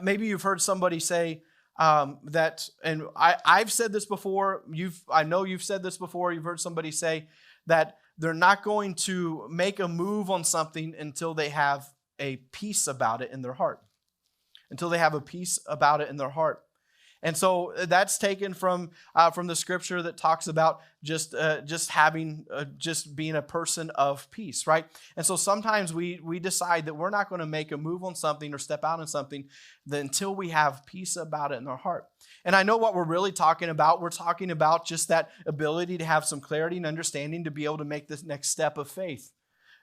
Maybe you've heard somebody say that, and I've said this before. I know you've said this before. You've heard somebody say that they're not going to make a move on something until they have a peace about it in their heart. Until they have a peace about it in their heart. And so that's taken from the scripture that talks about just being a person of peace, right? And so sometimes we decide that we're not going to make a move on something or step out on something until we have peace about it in our heart. And I know what we're really talking about. We're talking about just that ability to have some clarity and understanding to be able to make this next step of faith.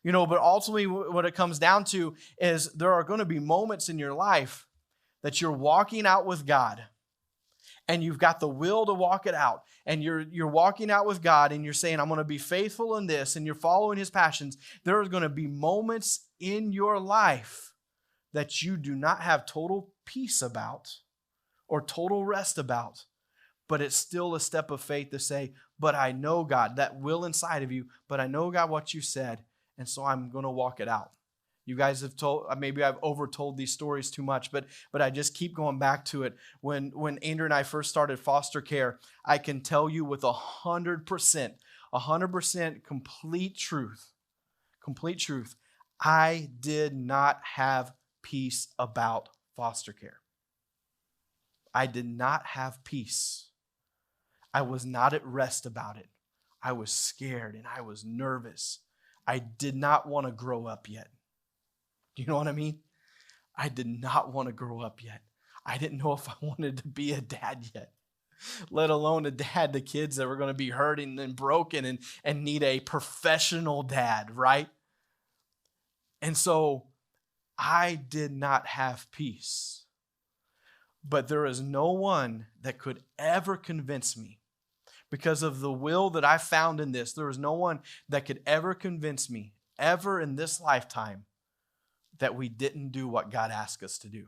But ultimately what it comes down to is there are going to be moments in your life that you're walking out with God. And you've got the will to walk it out. And you're walking out with God and you're saying, I'm going to be faithful in this. And you're following his passions. There are going to be moments in your life that you do not have total peace about or total rest about. But it's still a step of faith to say, but I know, God, that will inside of you. But I know, God, what you said. And so I'm going to walk it out. You guys have told, maybe I've overtold these stories too much, but I just keep going back to it. When Andrew and I first started foster care, I can tell you with 100% complete truth, I did not have peace about foster care. I did not have peace. I was not at rest about it. I was scared and I was nervous. I did not want to grow up yet. Do you know what I mean? I did not want to grow up yet. I didn't know if I wanted to be a dad yet, let alone a dad to kids that were going to be hurting and broken and need a professional dad, right? And so I did not have peace. But there is no one that could ever convince me, because of the will that I found in this, there is no one that could ever convince me, ever in this lifetime, that we didn't do what God asked us to do.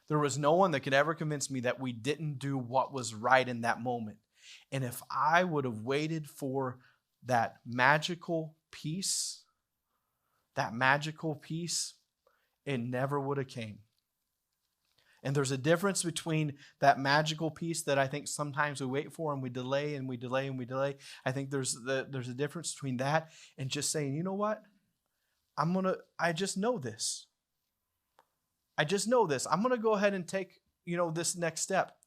There was no one that could ever convince me that we didn't do what was right in that moment. And if I would have waited for that magical peace, it never would have came. And there's a difference between that magical peace that I think sometimes we wait for and we delay and we delay and we delay. I think there's a difference between that and just saying, you know what? I just know this. I'm going to go ahead and take, this next step.